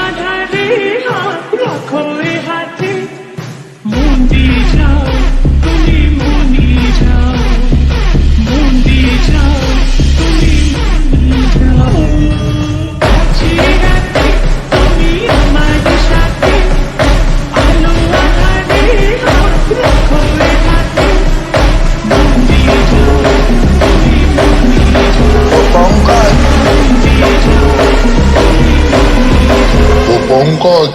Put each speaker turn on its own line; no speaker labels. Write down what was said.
আধারে হাত রাখো এ হাতে, মন দিয়ে যাও তুমি মনি যাও, মন দিয়ে যাও তুমি মনি যাও। আছি রাতে তুমি আমার সাথে, আলো আধারে হাত রাখো এ হাতে, মন দিয়ে যাও তুমি মনি যাও,
পঙ্কজ
মন দিয়ে যাও তুমি মনি যাও।
ও পঙ্কজ